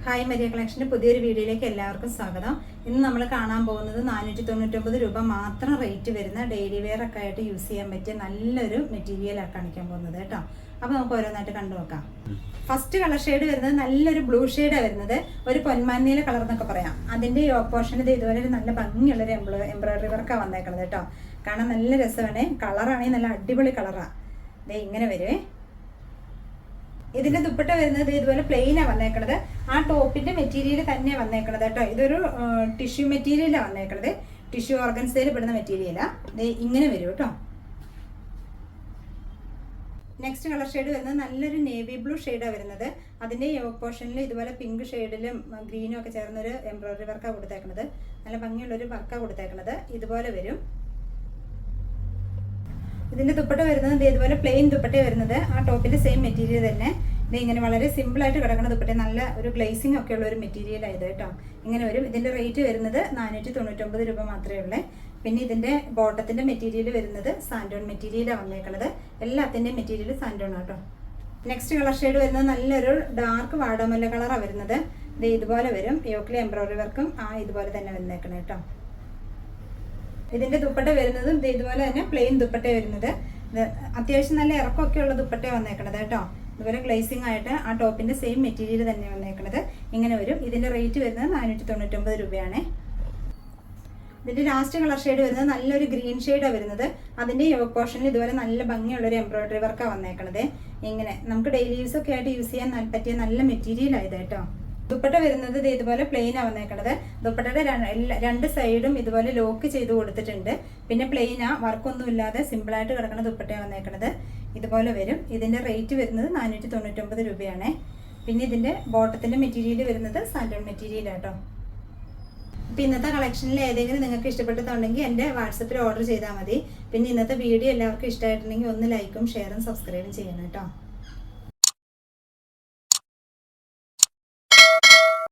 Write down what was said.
Hi Maria കളക്ഷൻ്റെ പുതിയൊരു വീഡിയോയിലേക്ക് എല്ലാവർക്കും സ്വാഗതം. ഇന്ന് നമ്മൾ കാണാൻ പോകുന്നത് 499 രൂപ മാത്രം റേറ്റ് വരുന്ന ഡെയിലി വെയർ ഒക്കെ ആയിട്ട് യൂസ് ചെയ്യാൻ പറ്റിയ നല്ലൊരു മെറ്റീരിയലാണ് കാണിക്കാൻ പോകുന്നത് കേട്ടോ. അപ്പോൾ നമുക്ക് ഓരോന്നായിട്ട് കണ്ടു നോക്കാം. ഫസ്റ്റ് കളർ ഷെയ്ഡ് വരുന്നത് നല്ലൊരു ബ്ലൂ ഷെയ്ഡാണ് വരുന്നത്. ഒരു പൊന്മാനീല കളർ എന്നൊക്കെ പറയാം. അതിൻ്റെ ഓപ്പോഷൻ ഇത് ഇതുപോലെ ഒരു നല്ല ഭംഗിയുള്ളൊരു എംബ്രോയിഡറി വർക്കാണ് വന്നേക്കുന്നത് കേട്ടോ. കാണാൻ നല്ല രസമാണ്. കളറാണെങ്കിൽ നല്ല അടിപൊളി കളറാണ്. ദേ ഇങ്ങനെ വരുവേ. ഇതിന്റെ ദുപ്പട്ട വരുന്നത് ഇതുപോലെ പ്ലെയിനാണ് വന്നേക്കണത്. ആ ടോപ്പിന്റെ മെറ്റീരിയൽ തന്നെ വന്നേക്കണത് കേട്ടോ. ഇതൊരു ടിഷ്യൂ മെറ്റീരിയലാണ് വന്നേക്കണത്. ടിഷ്യൂ ഓർഗൻസയിൽ പെടുന്ന മെറ്റീരിയലാ. ഇത് ഇങ്ങനെ വരും കേട്ടോ. നെക്സ്റ്റ് കളർ ഷെയ്ഡ് വരുന്നത് നല്ലൊരു നേവി ബ്ലൂ ഷെയ്ഡാണ് വരുന്നത്. അതിന്റെ യോക്ക് പോർഷനിൽ ഇതുപോലെ പിങ്ക് ഷെയ്ഡിലും ഗ്രീനും ഒക്കെ ചേർന്നൊരു എംബ്രോയിഡറി വർക്കാണ് കൊടുത്തേക്കണത്. നല്ല ഭംഗിയുള്ളൊരു വർക്കാണ് കൊടുത്തേക്കണത്. ഇതുപോലെ വരും. ഇതിന്റെ ദുപ്പട്ട വരുന്നത് ഇതുപോലെ പ്ലെയിൻ ദുപ്പട്ട വരുന്നത്. ആ ടോപ്പിന്റെ സെയിം മെറ്റീരിയൽ തന്നെ. ഇത് ഇങ്ങനെ വളരെ സിമ്പിൾ ആയിട്ട് കിടക്കുന്ന ദുപ്പട്ട, നല്ല ഒരു ഗ്ലേസിംഗ് ഒക്കെ ഉള്ള ഒരു മെറ്റീരിയൽ ആയത് കേട്ടോ. ഇങ്ങനെ വരും. ഇതിന്റെ റേറ്റ് വരുന്നത് 499 രൂപ മാത്രമേ ഉള്ളൂ. പിന്നെ ഇതിന്റെ ബോട്ടത്തിന്റെ മെറ്റീരിയൽ വരുന്നത് സാൻഡോൺ മെറ്റീരിയലാണ് വന്നേക്കുന്നത്. എല്ലാത്തിന്റെയും മെറ്റീരിയൽ സാൻഡോൺ ആട്ടോ. നെക്സ്റ്റ് കളർ ഷെയ്ഡ് വരുന്നത് നല്ലൊരു ഡാർക്ക് വാടാമല്ല കളറാണ് വരുന്നത്. ഇത് ഇതുപോലെ വരും. യോക്കിലെ എംബ്രോയിഡറി വർക്കും ഇതുപോലെ തന്നെ വന്നേക്കണം കേട്ടോ. ഇതിന്റെ ദുപ്പട്ട വരുന്നതും ഇതുപോലെ തന്നെ പ്ലെയിൻ ദുപ്പട്ട വരുന്നത്. അത്യാവശ്യം നല്ല ഇറക്കമൊക്കെ ഉള്ള ദുപ്പട്ട വന്നേക്കണത് കേട്ടോ. ഇതുപോലെ ഗ്ലേസിംഗ് ആയിട്ട് ആ ടോപ്പിന്റെ സെയിം മെറ്റീരിയൽ തന്നെ വന്നേക്കണത്. ഇങ്ങനെ വരും. ഇതിന്റെ റേറ്റ് വരുന്നത് 499 രൂപയാണ്. ഇതിന്റെ ലാസ്റ്റ് കളർ ഷെയ്ഡ് വരുന്നത് നല്ലൊരു ഗ്രീൻ ഷെയ്ഡാണ് വരുന്നത്. അതിന്റെ യോക്ക് പോർഷനിൽ ഇതുപോലെ നല്ല ഭംഗിയുള്ളൊരു എംബ്രോയിഡറി വർക്കാണ് വന്നേക്കണത്. ഇങ്ങനെ നമുക്ക് ഡെയിലി യൂസ് ഒക്കെ ആയിട്ട് യൂസ് ചെയ്യാൻ പറ്റിയ നല്ല മെറ്റീരിയൽ ആയത് കേട്ടോ. ദുപ്പട്ട വരുന്നത് ഇതുപോലെ പ്ലെയിനാണ് വന്നേക്കണത്. ദുപ്പട്ടയുടെ രണ്ട് സൈഡും ഇതുപോലെ ലോക്ക് ചെയ്ത് കൊടുത്തിട്ടുണ്ട്. പിന്നെ പ്ലെയിനാ, വർക്കൊന്നും ഇല്ലാതെ സിമ്പിളായിട്ട് കിടക്കുന്ന ദുപ്പട്ടയാണ് വന്നേക്കണത്. ഇതുപോലെ വരും. ഇതിന്റെ റേറ്റ് വരുന്നത് 499 രൂപയാണ്. പിന്നെ ഇതിന്റെ ബോട്ടത്തിന്റെ മെറ്റീരിയൽ വരുന്നത് സാൻഡോൺ മെറ്റീരിയൽ ആട്ടോ. അപ്പോൾ ഇന്നത്തെ കളക്ഷനിൽ ഏതെങ്കിലും നിങ്ങൾക്ക് ഇഷ്ടപ്പെട്ടതുണ്ടെങ്കിൽ എൻ്റെ വാട്സപ്പിൽ ഓർഡർ ചെയ്താൽ മതി. പിന്നെ ഇന്നത്തെ വീഡിയോ എല്ലാവർക്കും ഇഷ്ടമായിട്ടുണ്ടെങ്കിൽ ഒന്ന് ലൈക്കും ഷെയറും സബ്സ്ക്രൈബും ചെയ്യണം കേട്ടോ.